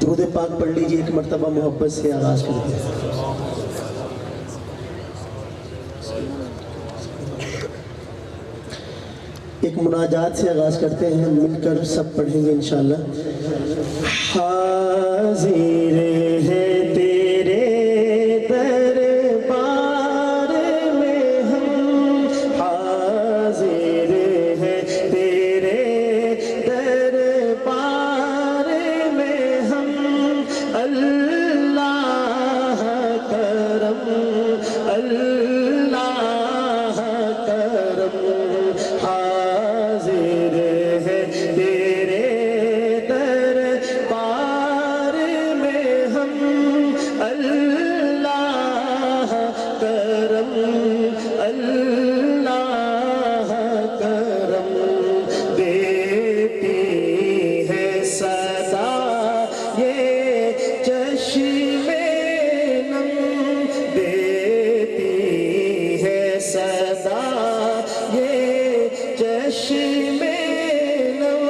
درود پاک پڑھ لیجئے، ایک مرتبہ محبت سے آغاز کرتے ہیں۔ ایک مناجات سے آغاز کرتے ہیں، مل کر سب پڑھیں گے انشاءاللہ۔ حاضر ہے تیرے دربار میں ہم، حاضر ہے تیرے دربار میں ہم، اللہ کرم اللہ کرم، حاضر ہے تیرے دربار میں ہم، اللہ کرم اللہ کرم، دیتی ہے صدا یہ چشم نم، دیتی ہے صدا یہ چشم نم،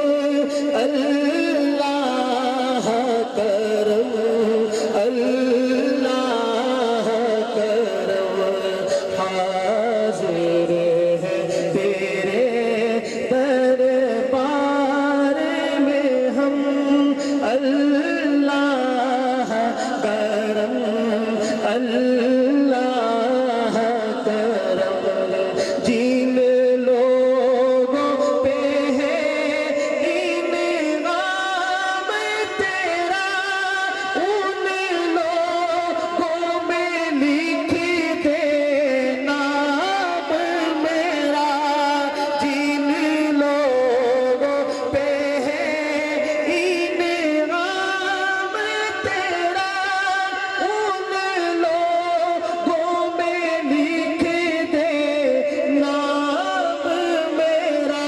اللہ کرم اللہ کرم، حاضر ہے تیرے دربار میں ہم، اللہ کرم اللہ کرم، جن لوگوں پہ ہے انعام تیرا، ان لوگوں میں لکھ دے نام میرا، جن لوگوں پہ ہے انعام تیرا، ان لوگوں میں لکھ دے نام میرا،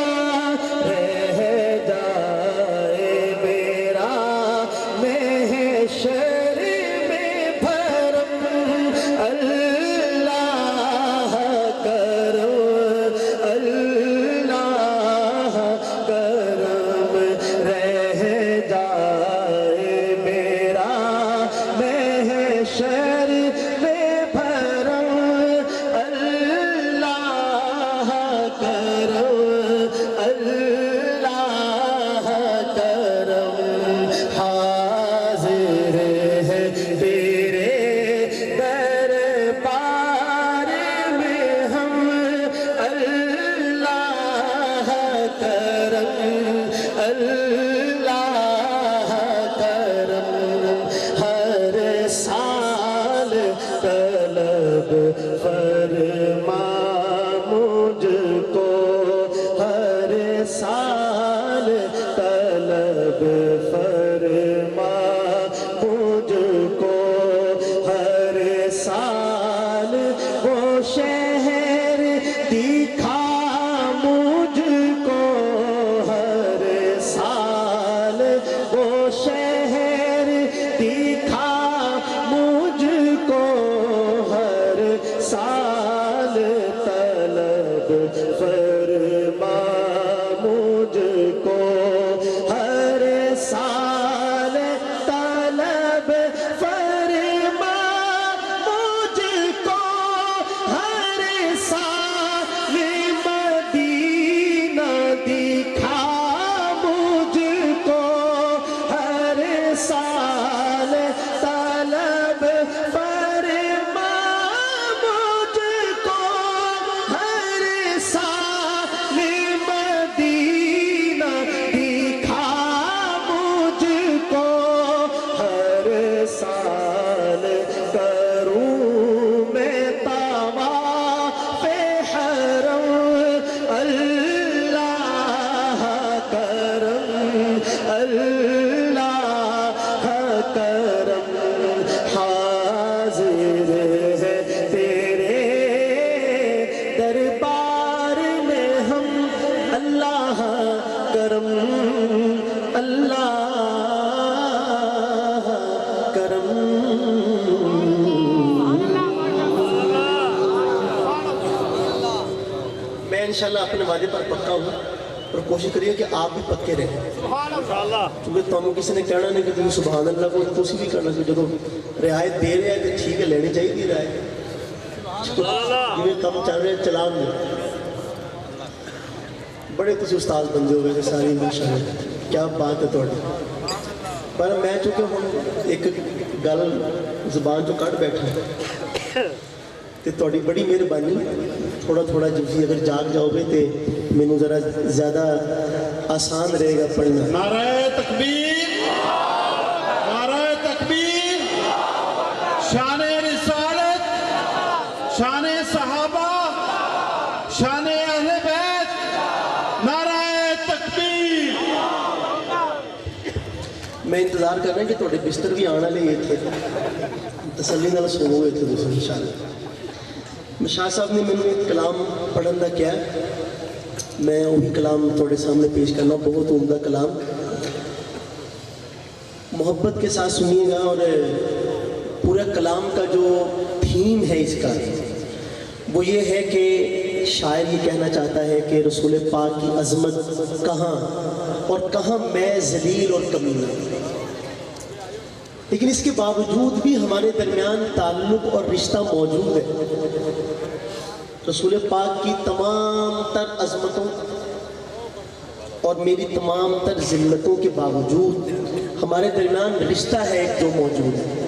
رہ جائے میرا محشر میں بھرم، اللہ کرم اللہ کرم، رہ جائے میرا محشر میں بھرم، اللہ کرم اللہ کرم، حاضر ہے تیرے دربار میں ہم، اللہ کرم اللہ کرم، ہر سال طلب فرما مجھ کو، ہر سال طلب فرما مجھ کو، ہر سال وہ شہر دکھا مجھ کو، ہر سال وہ شہر دکھا مجھ کو، ہر سال طلب فرما مجھ کو، ہر سال طلب فرما مجھ کو، ہر سال مدینہ دکھا مجھ کو، ہر سال طلب فرما مجھ کو، ہر سال مدینہ دکھا مجھ کو، ہر سال کروں میں طواف حرم، اللہ کرم اللہ کرم، حاضر ہے تیرے دربار میں ہم، اللہ کرم اللہ کرم۔ میں انشاءاللہ اپنے وعدے پر پکا ہوں، اور کوشش کریے کہ آپ بھی پکے رہیں کیونکہ تمہیں کسی نے کہنا نہیں کہ تم سبحان اللہ کو تسی بھی کرنا کہ جب رعایت دے رہے ہیں تو ٹھیک ہے لینی چاہیے رعایت جی کم چل رہے چلا بڑے تسی استاد بندے ہو گئے ساری ماشاءاللہ کیا بات ہے تھوڑی پر میں چونکہ ہوں ایک گل زبان جو کٹ بیٹھا تو تھوڑی بڑی مہربانی تھوڑا تھوڑا جب اگر جاگ جاؤ گے تو مینوں ذرا زیادہ آسان رہے گا پڑھنا نعرہ تکبیر نعرہ تکبیر شان رسالت شان صحابہ شان اہل بیت نعرہ تکبیر میں انتظار کر رہا ہوں کہ تھوڑے بستر بھی آنے والے یہ تھے تسلی نال سو ہوئے تھے دوسرے انشاءاللہ شاہ صاحب نے مجھے ایک کلام پڑھن دا کیا میں وہی کلام تھوڑے سامنے پیش کرنا بہت عمدہ کلام محبت کے ساتھ سنیے گا اور پورا کلام کا جو تھیم ہے اس کا وہ یہ ہے کہ شاعر یہ کہنا چاہتا ہے کہ رسول پاک کی عظمت کہاں اور کہاں میں ذلیل اور کمینہ لیکن اس کے باوجود بھی ہمارے درمیان تعلق اور رشتہ موجود ہے رسول پاک کی تمام تر عظمتوں اور میری تمام تر ذلتوں کے باوجود ہمارے درمیان رشتہ ہے ایک جو موجود ہے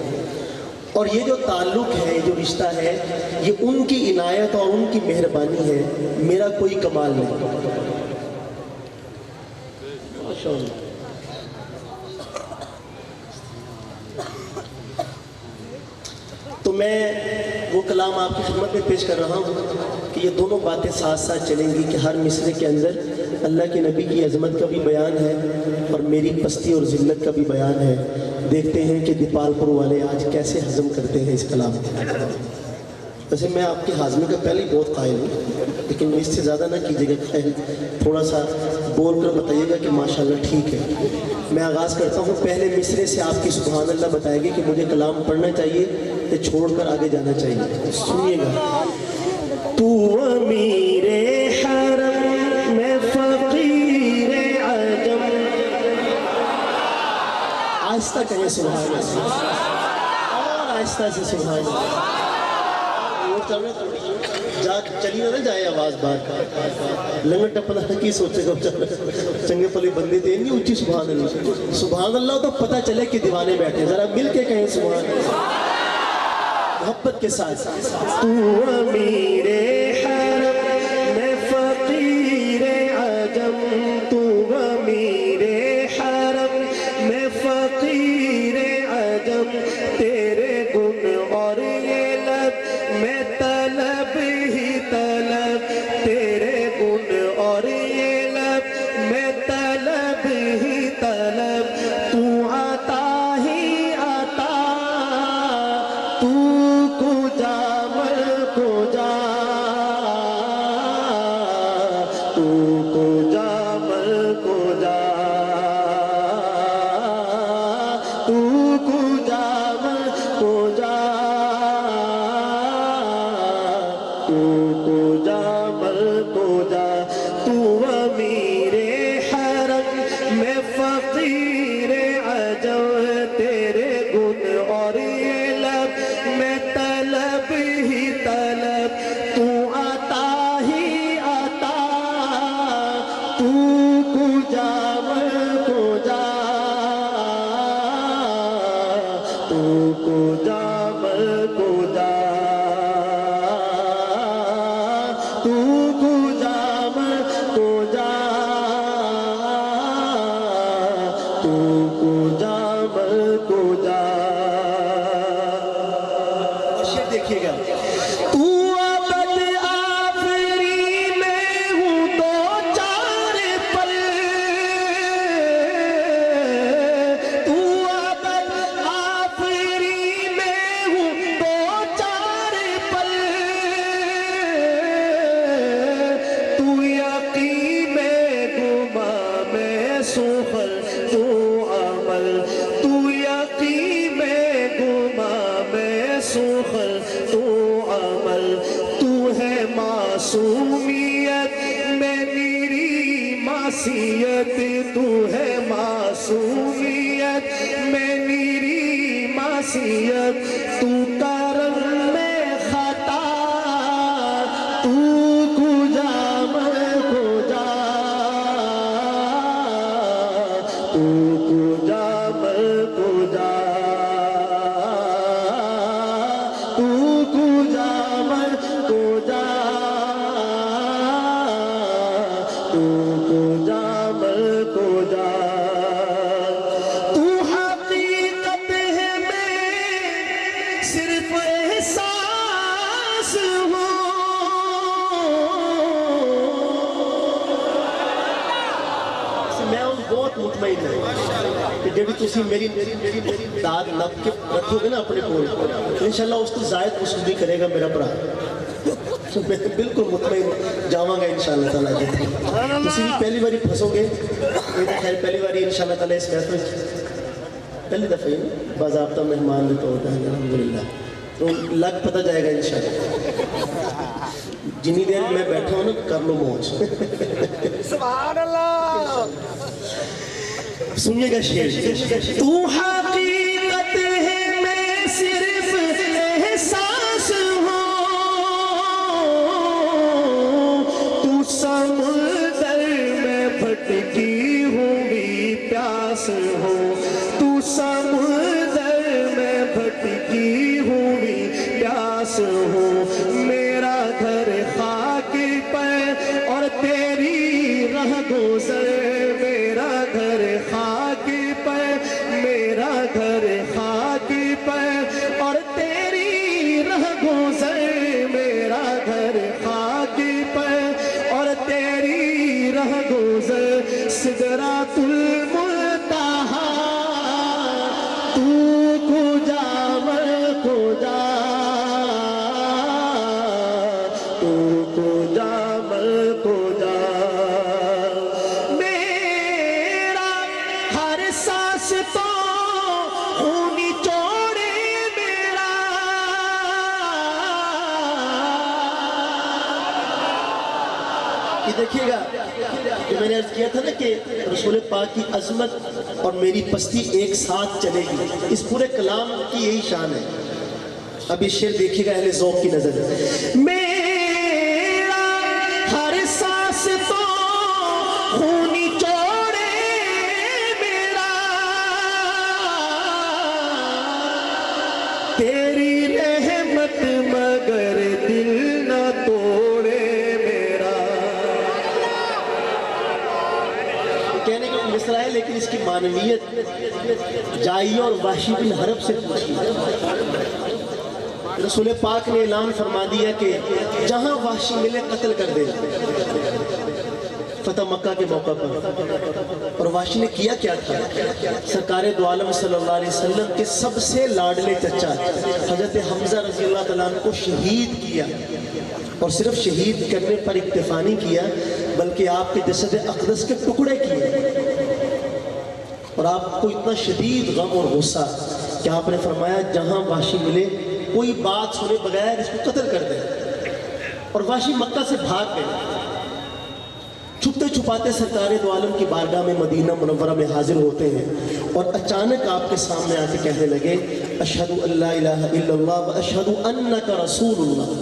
اور یہ جو تعلق ہے جو رشتہ ہے یہ ان کی عنایت اور ان کی مہربانی ہے میرا کوئی کمال نہیں ماشاءاللہ تو میں وہ کلام آپ کی خدمت میں پیش کر رہا ہوں کہ یہ دونوں باتیں ساتھ ساتھ چلیں گی کہ ہر مصرے کے اندر اللہ کے نبی کی عظمت کا بھی بیان ہے اور میری پستی اور ذلت کا بھی بیان ہے دیکھتے ہیں کہ دیپال پور والے آج کیسے ہضم کرتے ہیں اس کلام کو ویسے میں آپ کے ہاضمے کا پہلے ہی بہت قائل ہوں لیکن اس سے زیادہ نہ کیجیے گا خیر تھوڑا سا بول کر بتائیے گا کہ ماشاءاللہ ٹھیک ہے میں آغاز کرتا ہوں پہلے مصرے سے آپ کی سبحان اللہ بتائے گی کہ مجھے کلام پڑھنا چاہیے یا چھوڑ کر آگے جانا چاہیے سنیے گا تو امیر حرم میں فقیر عجم آہستہ کہیں سبحان اللہ اور آہستہ سے سبحان اللہ چلی نہ جائے آواز بار لنگر ٹپنا کی سوچے گا چنگے پلی بندے تھے نہیں اونچی سبحان اللہ سبحان اللہ تو پتہ چلے کہ دیوانے بیٹھے ذرا مل کے کہیں سبحان اللہ محبت کے ساتھ تو امیر حرم میں فقیر عجم تو امیر حرم میں فقیر عجم تیرے گن اور یہ لب میں طلب ہی طلب تیرے گن اور یہ لب میں طلب ہی طلب تو عطا ہی عطا تو کو جا مر کو جا تو کو جا مر کو جا تو کو جا مر کو جا تو کو جا مر کو جا تو امیر حرم میں فقیر عجم تیرے گن اور یہ لب میں طلب ہی طلب تو عطا ہی عطا تو کو جا مر کو جا تو کو جا مر کو جا تو کو جا مر کو جا تو کو جا مر کو جا شعر دیکھیے گا تو ابد آفری میں ہوں دو چار پل تو ابد آفری میں ہوں دو چار پل تو یقین میں گما میں سخر تو عمل تو یقین میں گما میں سخر تو عمل تو ہے معصومیت میں میری معصومیت معصیت تو ہے معصومیت میں میری معصیت تو کرم میں خطا تو کجا میں کجا تو کجا میں کجا تو کجا میں کجا تو کجا میں کجا تو حقیقت ہے میں صرف احساس ہوں میں بہت مطمئن ہوں کہ جب تسی میری داد نب کے رکھو گے نا اپنے کول انشاءاللہ اس کو زائد وصول بھی کرے گا میرا برا میں بالکل مطمئن جاواں گا انشاءاللہ تعالیٰ جی تسی بھی پہلی باری پھنسو گے یہ خیر پہلی باری انشاءاللہ تعالیٰ اس محفل پہلی دفعہ ہی باضابطہ مہمان بھی طور پر الحمدللہ تو لگ پتہ جائے گا انشاءاللہ جنی دیر میں بیٹھا ہوں نا کر لو موج سبحان اللہ سنیے گا شعر تو حقیقت ہے میں صرف احساس ہوں تو سمندر میں بھٹکی ہوئی پیاس ہوں تو سمندر میں بھٹکی ہوئی پیاس ہوں میرا گھر خاک پر اور تیری رہ گزر میرا گھر خاک پر میرا گھر خاک پر اور تیری رہ گزر میرا گھر خاک پر اور تیری رہ گزر سدرات المنتہا تو کجا میں کجا تو کجا میں کجا میرا ہر سانس تو خونی چوڑے میرا یہ دیکھیے گا کہ میں نے عرض کیا تھا نا کہ رسول پاک کی عظمت اور میری پستی ایک ساتھ چلے گی اس پورے کلام کی یہی شان ہے اب یہ شعر دیکھیے گا اہل ذوق کی نظر میرا ہر سانس تو خونی چوڑے میرا تیری رحمت مگر دل نہ توڑے میرا کہنے کا مصرع ہے لیکن اس کی معنویت جائیہ اور وحشی بن حرب سے پوچھی رسول پاک نے اعلان فرما دیا کہ جہاں وحشی ملے قتل کر دے فتح مکہ کے موقع پر اور وحشی نے کیا کیا تھا سرکار دو عالم صلی اللہ علیہ وسلم کے سب سے لاڈلے چچا حضرت حمزہ رضی اللہ تعالیٰ عنہ کو شہید کیا اور صرف شہید کرنے پر اکتفا نہیں کیا بلکہ آپ کے جسد اقدس کے ٹکڑے کیے اور آپ کو اتنا شدید غم اور غصہ کہ آپ نے فرمایا جہاں وحشی ملے کوئی بات سنے بغیر اس کو قتل کر دے اور وحشی مکہ سے بھاگ گئے چھپتے چھپاتے سرکار دو عالم کی بارگاہ میں مدینہ منورہ میں حاضر ہوتے ہیں اور اچانک آپ کے سامنے آ کے کہنے لگے اشہد ان لا الہ الا اللہ و اشہد انک رسول اللہ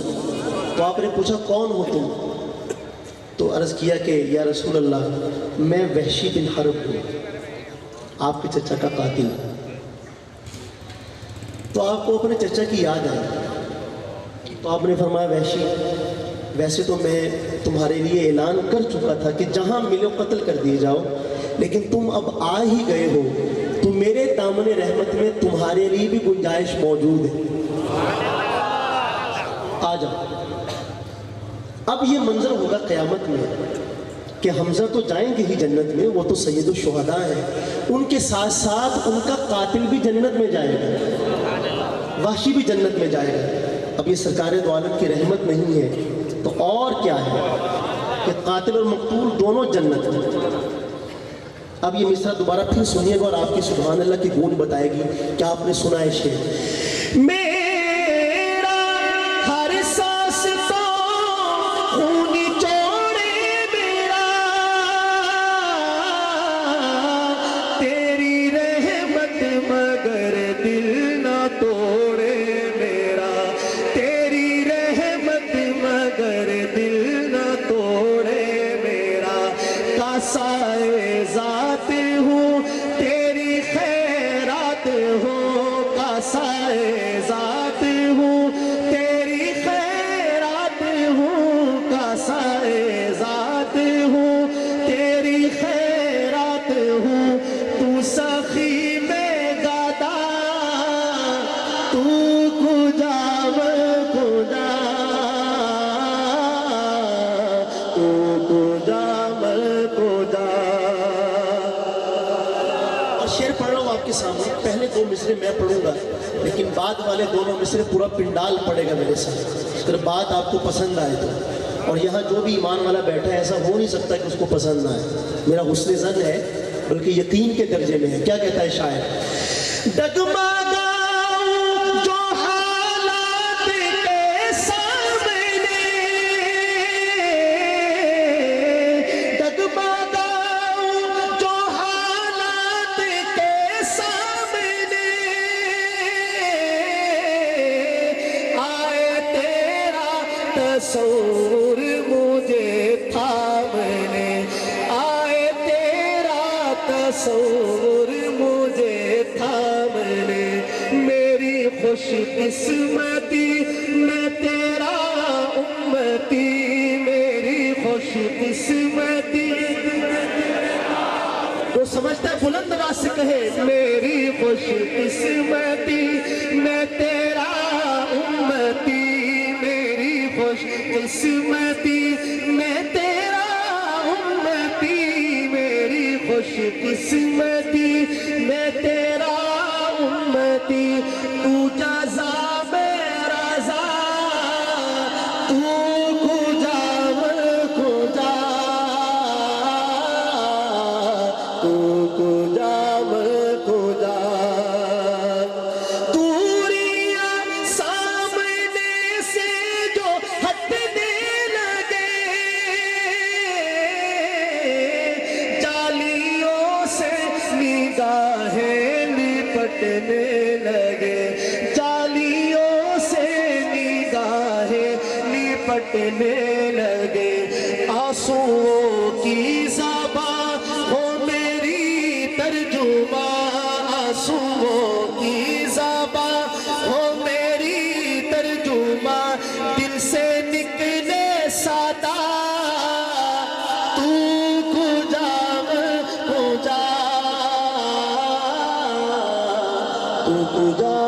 تو آپ نے پوچھا کون ہو تم تو عرض کیا کہ یا رسول اللہ میں وحشی بن حرب ہوں آپ کے چچا کا قاتل تو آپ کو اپنے چچا کی یاد آئی تو آپ نے فرمایا وحشی ویسے تو میں تمہارے لیے اعلان کر چکا تھا کہ جہاں ملو قتل کر دیے جاؤ لیکن تم اب آ ہی گئے ہو تو میرے دامن رحمت میں تمہارے لیے بھی گنجائش موجود ہے آ جاؤ اب یہ منظر ہوگا قیامت میں کہ حمزہ تو جائیں گے ہی جنت میں وہ تو سید الشہداء ہیں ان کے ساتھ ساتھ ان کا قاتل بھی جنت میں جائے گا وحشی بھی جنت میں جائے گا اب یہ سرکار دو عالم کی رحمت نہیں ہے تو اور کیا ہے کہ قاتل اور مقتول دونوں جنت میں اب یہ مصرع دوبارہ پھر سنیے گا اور آپ کی سبحان اللہ کی گونج بتائے گی کہ آپ نے سنا ہے شعر میرا ہر سانس تو خونی چوڑے میرا پہلے 2 مصرے میں پڑھوں گا لیکن بعد والے دونوں مصرے پورا پنڈال پڑے گا میرے ساتھ، اگر بات آپ کو پسند آئے تو۔ اور یہاں جو بھی ایمان والا بیٹھا ہے ایسا ہو نہیں سکتا کہ اس کو پسند نہ آئے، میرا حسن ظن ہے بلکہ یقین کے درجے میں ہے۔ کیا کہتا ہے شاعر؟ ڈگمگاؤں جو حالات کے سامنے، ڈگمگاؤں جو حالات کے سامنے، آئے تیرا تصور مجھے تھامنے، آئے تیرا تصور مجھے تھامنے، میری خوش قسمتی میں تیرا امتی، میری خوش قسمتی۔ تو سمجھتا ہے بلند آواز سے کہے، میری خوش قسمتی میں تیرا امتی، میری خوش قسمتی میں تیرا امتی، میری خوش قسمتی میں تیرا امتی۔ تو جزا میرا رضا، تو کجا میں کجا، تو کجا میں کجا، دوریاں سامنے سے جو ہٹنے لگے، جالیوں سے نگاہیں لپٹنے لگے، جالیوں سے نگاہیں لپٹنے لگے، آنسوؤں کی زبان ہو میری ترجمہ، آنسوؤں کی زبان ہو میری ترجمہ، دل سے نکلے صدا، تو کجا میں کجا، تو کجا